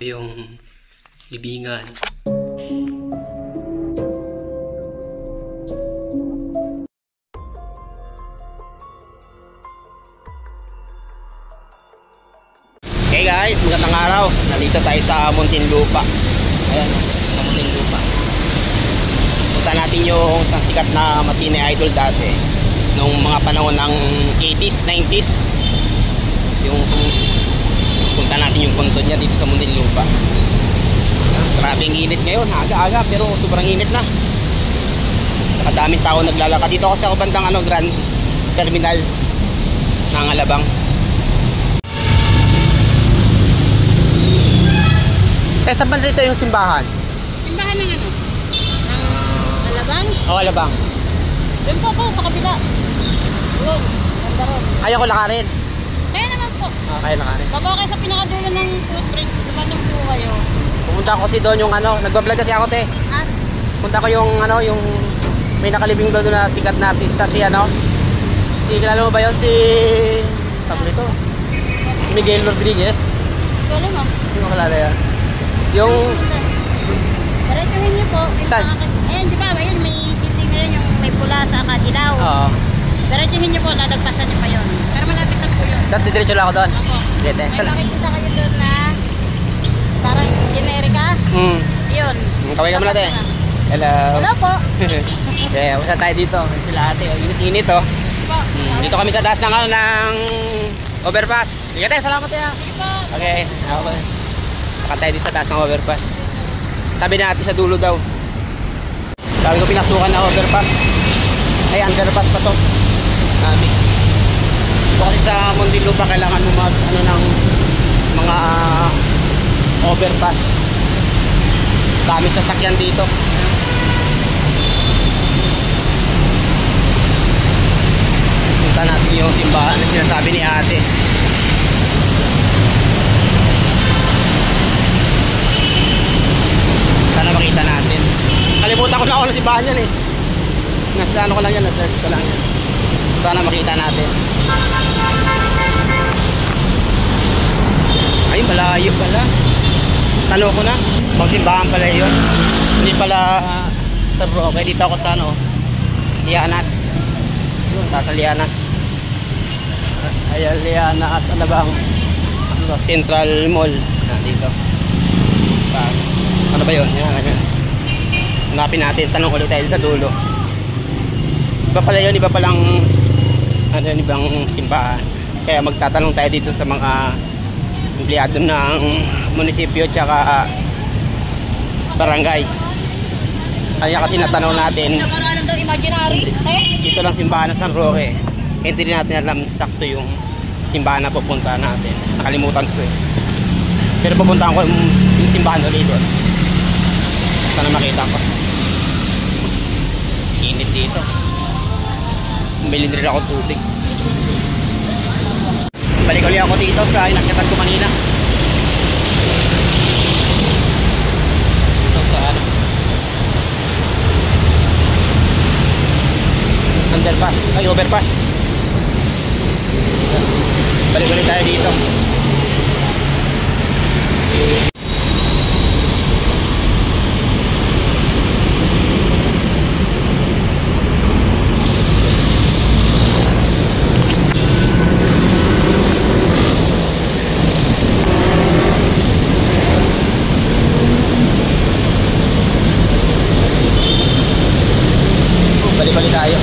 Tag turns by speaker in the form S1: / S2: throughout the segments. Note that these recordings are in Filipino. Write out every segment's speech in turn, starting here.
S1: Ito yung libingan. Okay guys, magandang araw. Nandito tayo sa Muntinlupa. Ayan, sa Muntinlupa. Punta natin yung isang sikat na matine idol dati. Nung mga panahon ng 80s, 90s. Yung punta natin yung puntod niya dito sa Muntinlupa. Grabe ang init ngayon, aga-aga pero sobrang init na. Nakadaming tao naglalakad. Dito kasi ako bandang Grand Terminal ng Alabang. Saan ba dito yung simbahan?
S2: Simbahan ng ano? Ng Alabang?
S1: Oo, Alabang.
S2: Doon po sa kabila. Doon, ganda ron.
S1: Ayaw ko lakarin.
S2: Kaya naman po.
S1: Kaya lakarin.
S2: Baba kayo sa pinakadulo ng footbridge. Diba nung po kayo?
S1: Pumunta ko kasi doon yung nagbablog kasi ako te.
S2: At?
S1: Punta ko yung yung may nakalibing doon na sikat na artista si kilala mo ba yun si nito? Miguel Rodriguez.
S2: Ito alam mo?
S1: Hindi mo kilala yan. Yung
S2: diretsuhin niyo po.
S1: Saan?
S2: Ayan, di ba? Ayun, may building na yun, yung may pula sa kadilaw.
S1: Oo.
S2: Diretsuhin niyo po, lalagpasan niyo pa yun. Pero malapit lang po yun.
S1: Dati diretso lang ako doon.
S2: Ako.
S1: Dito.
S2: May makikita kayo doon na parang generika. Yun.
S1: Kaway ka muna te. Hello.
S2: Hello po.
S1: Yeah, usa tayo dito. Sila ate, init-init oh.
S2: Po.
S1: Dito kami sa taas ng overpass. Sige te, salamat te. Okay. Okay. Tayo din sa taas ng overpass. Sabi na natin sa dulo daw. Sabi ko pinasukan na overpass. Ay underpass pa to. Sabi. Ito kasi sa Muntinlupa kailangan mo ng mga overpass. Dami sasakyan dito. Punta natin yung simbahan na sinasabi ni ate. Sana makita natin. Kalimutan ko na ako ng simbahan yan eh. Nasa ko lang yan, na-search ko lang yan. Sana makita natin. Ay, malayo pala. Talo ko na. Bang simbahan pala yun. Hindi pala sa Roque. Dito ako sa Lianas. Yun, nasa Lianas. Ayan, Lianas. Ano bang? Central Mall. Dito. Tapos ano ba yun? Yan. Hanapin natin. Tanong ulit tayo sa dulo. Iba pala yun. Iba palang ibang simbahan. Kaya magtatanong tayo dito sa mga empleyado ng munisipyo tsaka barangay. Kaya kasi natanong natin dito lang simbahan ng San Roque. Hindi rin natin alam sakto yung simbahan na pupunta natin. Nakalimutan ko eh. Pero pupuntahan ko yung simbahan ulit doon. Sana makita ko. Init dito. Bumili rin ako tubig. Balik ulit ako dito sa inakyatan ko kanina. Ito sa underpass. Ay, overpass. Balik ulit tayo dito. Balik-balik tayo.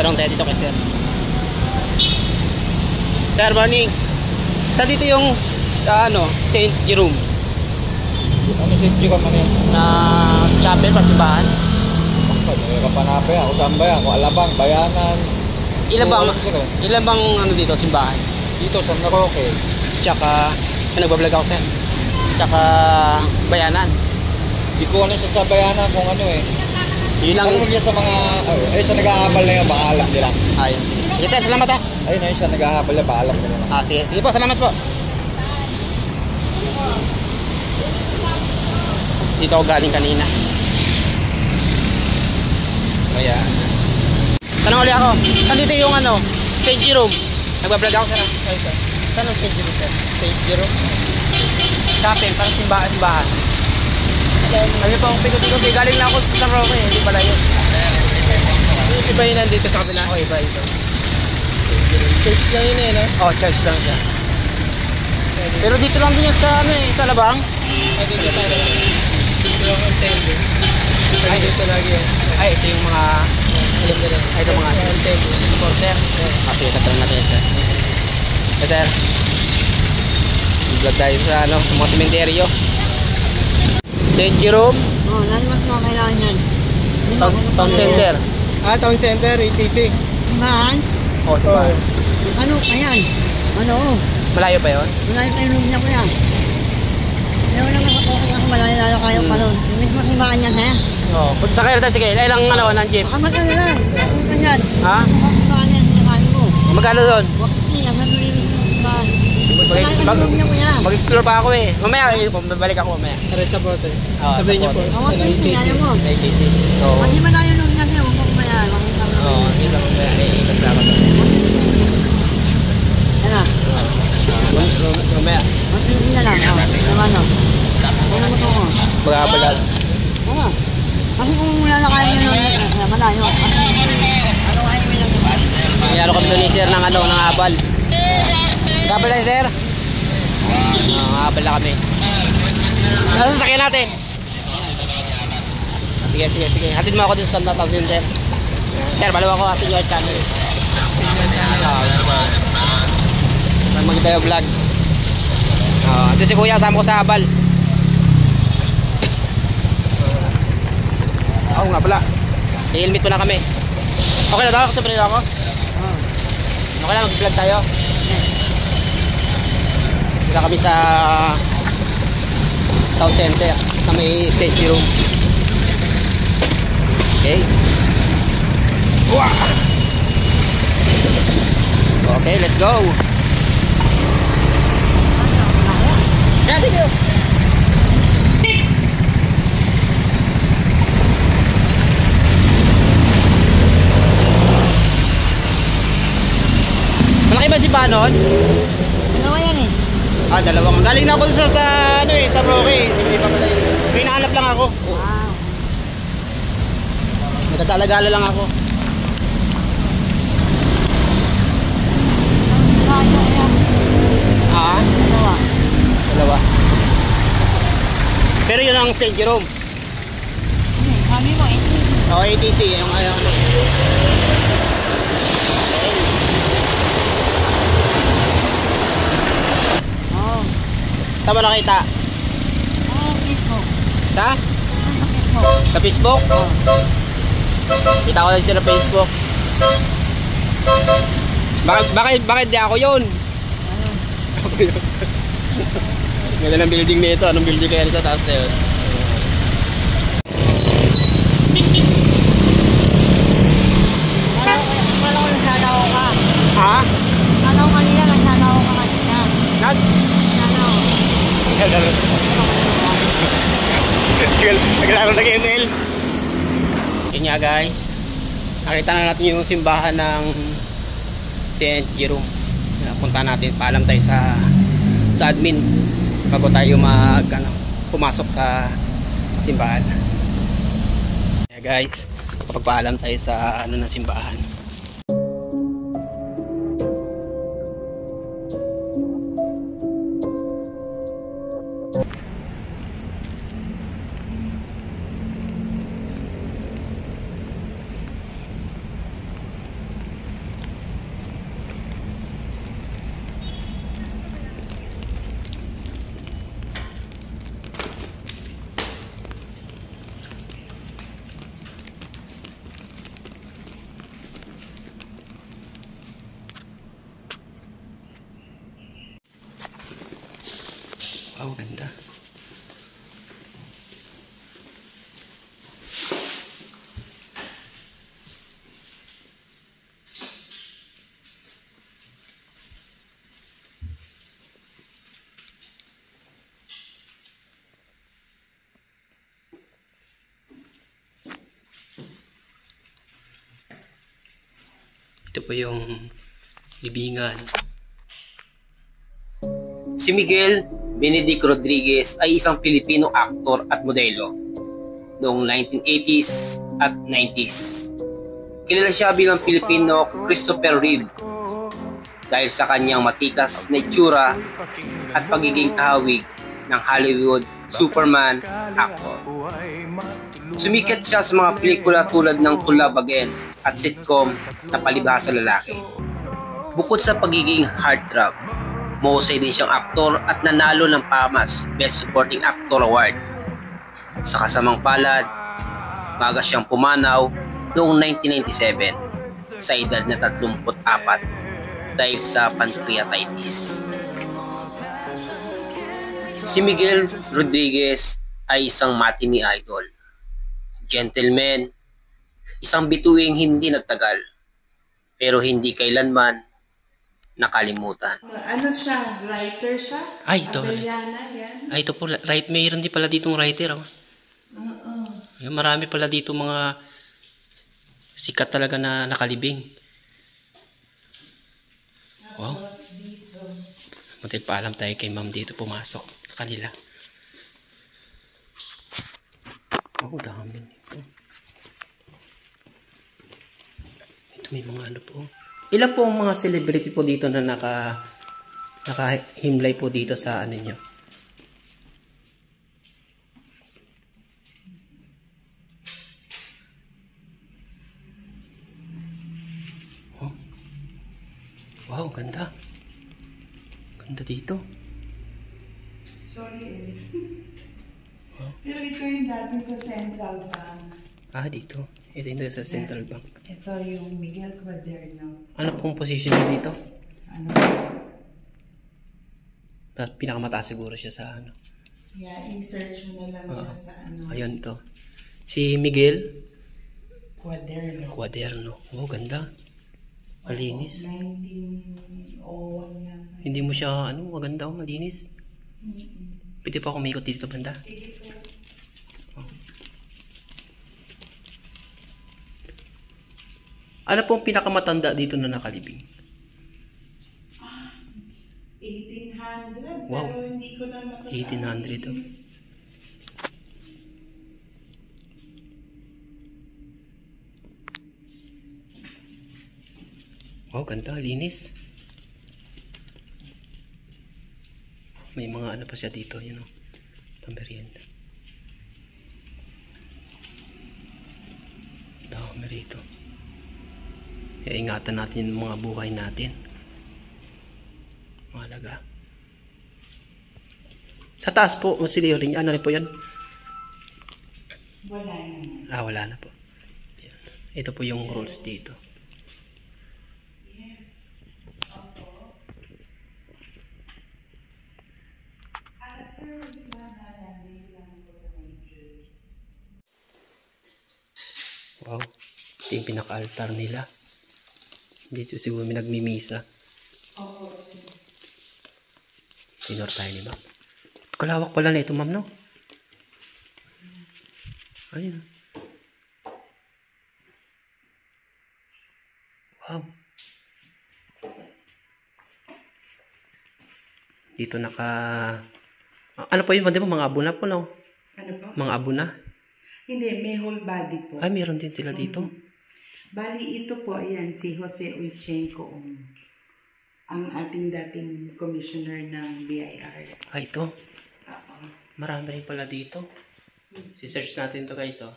S1: Tanong tayo dito kay sir. Sir, morning. Sa dito yung St. Jerome.
S3: Ano St. Jerome ano yan?
S1: Na chapel para simbahan.
S3: Kapanapay ako, saan ba yan? Ako Alabang, Bayanan.
S1: Ilan bang dito simbahan?
S3: Dito sa Roque.
S1: Tsaka nagbablog ako sir. Tsaka Bayanan.
S3: Di ko ano sa Bayanan kung ano eh.
S1: Yun lang.
S3: Ano sa mga, ayun sa nag-ahabal na yun, baka alam nila.
S1: Ayun. Sige sir, salamat ha.
S3: Ayun, ayun sa nag-ahabal na, baka alam nila.
S1: Sige. Sige po, salamat po. Dito ako galing kanina. Ayan. Tanong ulit ako. Saan dito yung ano? Change room. Nagbablog ako sir. Ay sir. Saan ang change room sir? Change room? Shopping, parang simbahan. Ano pa akong pikot-pikot. Galing na ako sa San Roque. Hindi pala yun. Iba yun nandito sa kabila? Oo, iba ito. Church lang yun eh, no? Oo, church lang siya. Pero dito lang din yan sa, ano eh, sa Labang. Ay, dito tayo. Dito lang ang temple. Ay, dito lagi yan. Ay, ito yung mga... Ay, ito mga supporter. Kasi tatanong natin yan, sir. Hey, sir. Vlog tayo sa, ano, sa mga sementeryo. St. Jerome.
S2: Oo, nalimat na kailangan yan.
S1: Town Center.
S3: Town Center, ATC.
S2: Simbahan?
S1: Oo, simbahan.
S2: Ano? Ayan. Ano?
S1: Malayo pa yun?
S2: Malayo tayo nung niya ko yan. Pero naman okay ako malayo lalo kayo pa nun. Yung mismo simbahan yan, ha?
S1: Oo. Punta sa kayo tayo, sige. Ilang ano, ng jeep?
S2: Baka magkano lang. Nakita yan.
S1: Ha?
S2: Baka simbahan yan, sinakali mo.
S1: Magkano doon?
S2: Wakti, ang gano'n rin yung simbahan. Malayo tayo nung niya ko yan.
S1: Mag-explore pa ako eh. Mamaya, babalik ako mamaya.
S3: Tara sa bote.
S1: Oo,
S3: Sabihin niyo po.
S2: Awak 20, ayaw mo.
S1: ATC. So,
S2: Pag di malayo nung niya sa'yo, huwag mo kumayan. Makita mo.
S1: oo, dito. Ikot na ako doon.
S2: Awak 20. Yan na.
S1: Mamaya.
S2: Awak 20 na lang. Naman no. Ano mo ito mo?
S1: Mag-aabagal.
S2: Oo. Kasi kung lalakayin nyo nung malayo. Ano kayo mo lang yun?
S1: Mayroon kami doon ni sir ng ano, ng abal. Abal na sir? Abal na kami. Ano sasakyan natin? Sige. Hatid mo ako dun sa Santa Town Center. Sir, balaw ako kasi yung channel. Maganda yung vlog. Ito si kuya, kasama ko sa abal. Oo nga pala. I-helmet mo na kami. Okay na daw? Kasabali na ako? Okay na, mag-vlog tayo. Sila kami sa Town Center na may St. Jerome. Okay. Wow. Okay, let's go. Yeah, thank you. Malaki ba si Banon?
S2: Ano yan eh?
S1: Dalawang. Galing na ako sa ano eh, sa Roque. May nahanap lang ako.
S2: Wow.
S1: Nagtatalagala lang ako. Dalawa. Pero yun ang St. Jerome.
S2: Sabi mo, ATC.
S1: ATC. Yung ano.
S2: Oo.
S1: Saan mo nakita?
S2: Facebook.
S1: Sa?
S2: Facebook.
S1: Sa Facebook?
S2: Oo.
S1: Kita ko lang siya sa Facebook. Bakit di ako yun? Ganda ng building nito. Anong building kaya nito? Taas na yun.
S2: Kala ko nagsanaw ka.
S1: Ha?
S2: Kala ko kanina nagsanaw ka kanina. Nagsanaw.
S1: Naglalaro na ML. Yun nga guys. Nakita na natin yung simbahan ng St. Jerome. Punta natin. Paalam tayo sa admin bago tayo pumasok sa simbahan. Yeah, guys, kapagpaalam tayo sa ng simbahan. Ito po yung libingan. Si Miguel Benedict Rodriguez ay isang Pilipino aktor at modelo noong 1980s at 90s. Kilala siya bilang Pilipino Christopher Reeve dahil sa kanyang matikas na itsura at pagiging kahawig ng Hollywood Superman actor. Sumikat siya sa mga pelikula tulad ng To Love Again at sitcom na Palibhasa Lalaki. Bukod sa pagiging heartthrob, mahusay din siyang aktor at nanalo ng PAMAS Best Supporting Actor Award. Sa kasamang palad, maaga siyang pumanaw noong 1997 sa edad na 34 dahil sa pancreatitis. Si Miguel Rodriguez ay isang matinee idol, gentleman, isang bituing hindi nagtagal, pero hindi kailanman nakalimutan.
S4: Ano siya? Writer siya?
S1: Ay, ito.
S4: Abellana, yan?
S1: Ay, ito po. Mayroon din pala ditong writer. Oh. Yung marami pala dito mga sikat talaga na nakalibing. Wow. Matil pa alam tayo kay ma'am dito pumasok kanila. Oh, dami nito. Ito may mga ano po. Ilan po ang mga celebrity po dito na nakahimlay po dito sa ano nyo? Oh. Wow, ganda. Ganda dito.
S4: Sorry, Eric.
S1: Wow.
S4: Pero ito yung dating sa Central Bank.
S1: Ah, dito. Ito yung sa Central Bank.
S4: Ito yung Miguel Cuaderno.
S1: Ano pong position niya dito?
S4: Ano?
S1: Pinakamataas siguro siya sa ano.
S4: Yeah, i-search mo na lang siya sa ano.
S1: Ayun to. Si Miguel
S4: Cuaderno.
S1: Oh, ganda. Malinis.
S4: 1901 yan.
S1: Hindi mo siya, ano, maganda o malinis. Pwede pa ako umikot dito, banda.
S4: Sige po.
S1: Ano pong pinakamatanda dito na nakalibing?
S4: 1800.
S1: Wow.
S4: Pero hindi ko na matataas.
S1: 1800 to. Wow, ganda, linis. May mga ano pa siya dito, yun o. Pamerienda. Dami rito. Kaya ingatan natin yung mga buhay natin. Mahalaga. Sa taas po, masiliyo rin. Ano rin po yan?
S4: Wala naman.
S1: Ah, wala na po. Ayan. Ito po yung rules dito.
S4: Yes. Opo. Sir, di ba nalalagay lang po sa may gate?
S1: Wow. Ito yung pinaka-altar nila. Dito siguro may nagmimisa.
S4: Opo.
S1: Sinor tayo ni ma'am. Kalawak pala na ito, ma'am, no? Ayun. Wow. Dito ano po yun? Di ba? Mga abuna po, no?
S4: Ano po?
S1: Mga abuna.
S4: Hindi, may whole body po.
S1: Ay, meron din sila dito.
S4: Bali, ito po, ayan, si Jose Uychenko, ang ating dating commissioner ng BIR.
S1: Ay, ito.
S4: Oo.
S1: Marami rin pala dito. Si-search natin to guys, oh.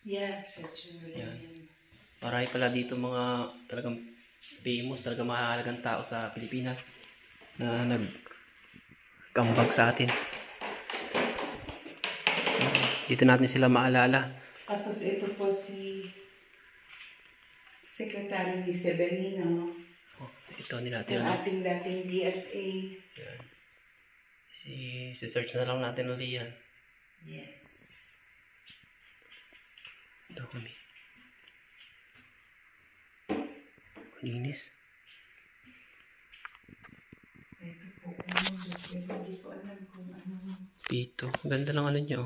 S4: Yeah, search mo rin
S1: Yan.
S4: yan.
S1: Marami pala dito mga talagang famous, talagang mahalagang tao sa Pilipinas na nagkambag sa atin. Dito natin sila maalala.
S4: Tapos ito po si Secretary Severino,
S1: Oh, ito natin.
S4: ang ating dating DFA.
S1: Yan. Si-search na lang natin ulit yan.
S4: Yes.
S1: Ito kami. Linis.
S4: Ito po, hindi ko alam kung ano.
S1: Dito. Ganda ng ano nyo.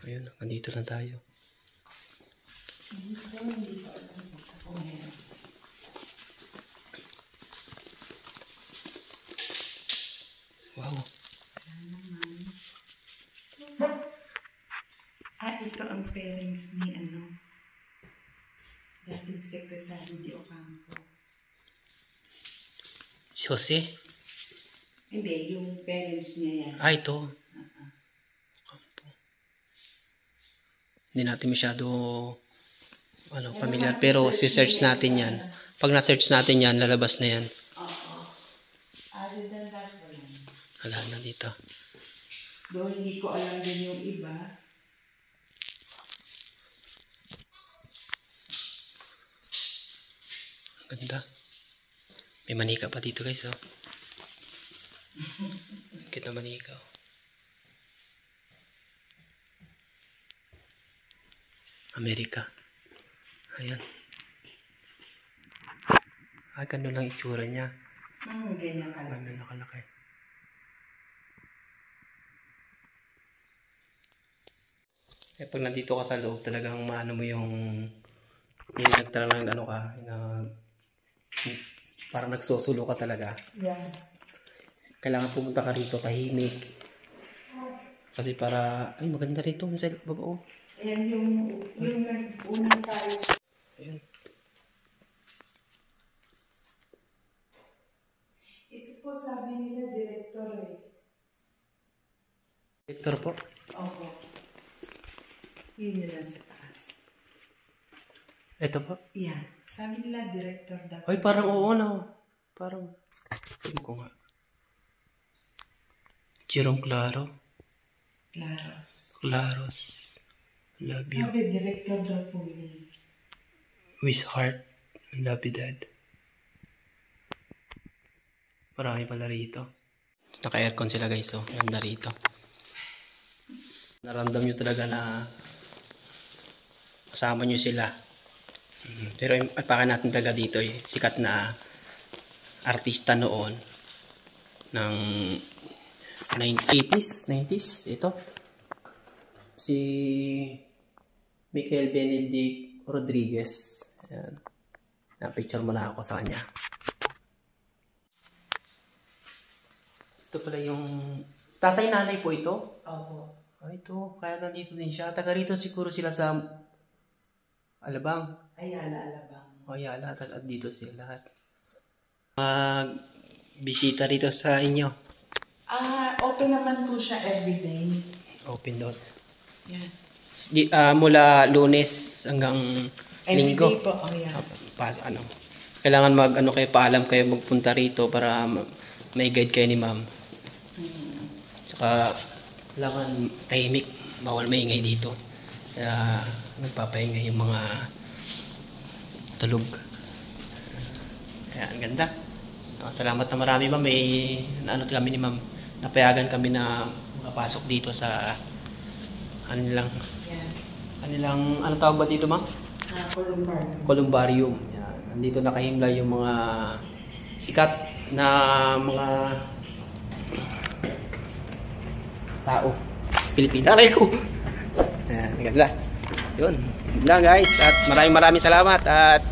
S1: Ayun, nandito lang tayo. Wow.
S4: Ito ang parents ni dating Secretary de Ocampo.
S1: Si Jose?
S4: Hindi, yung parents niya yan.
S1: Ito. Hindi natin masyado familiar. Pero si-search natin yan. Pag na-search natin yan, lalabas na yan.
S4: Oo. Other than that,
S1: Wala na dito.
S4: Doon hindi ko alam din yung iba.
S1: Ganda. May manika pa dito guys, oh. Kita manika, oh. Amerika. Ayan. Ganun lang itsura niya.
S4: Ganyan ka lang.
S1: Ganun nakalaki. Pag nandito ka sa loob, talagang maano mo yung talagang parang nagsusulo ka talaga.
S4: Yeah.
S1: Kailangan pumunta ka rito, tahimik. Kasi para, maganda rito, sa baba, oh.
S4: Ayan yung nag-unang tayo.
S1: Ayan.
S4: Ito po sabi nila, director
S1: Director po?
S4: Opo. Yun nila sa taas.
S1: Ito po?
S4: Yeah. Sabi nila, director dapat.
S1: Ay, parang oo na. Parang, sabi ko nga. Jerome Claro. Claros. Love you.
S4: Sabi, director daw po yun.
S1: With heart. Love you, Dad. Marami pala rito. Naka-aircon sila guys, oh. Ganda rito. Naramdam nyo talaga na kasama nyo sila. Pero alpakan natin talaga dito, sikat na artista noon ng 90s, ito. Si Michael Benedict Rodriguez. Ayan. Na-picture mo na ako sa kanya. Ito pala yung tatay-nanay po ito.
S4: Opo.
S1: Ito, kaya nandito din siya. Taga rito siguro sila sa Alabang.
S4: Ayala, Alabang.
S1: Ayala, at dito sila lahat. Bisita rito sa inyo.
S4: Open naman po siya everyday.
S1: Open doon.
S4: Yeah.
S1: Mula Lunes hanggang Linggo.
S4: Everyday po, yeah.
S1: Kailangan kayo, paalam kayo magpunta rito para may guide kayo ni ma'am. Saka kailangan tahimik, bawal maingay dito. Kaya nagpapaingay yung mga tulog. Kaya ang ganda. Salamat na marami ma'am. Kami ni ma'am. Napayagan kami na makapasok dito sa kanilang ano tawag ba dito ma'am? Columbarium. Yan. Nandito nakahimla yung mga sikat na mga tao. Pilipina. Aray ko! Ayan, ganda. Yun. Yun lang guys. At maraming salamat. At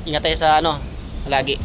S1: ingat tayo sa lagi.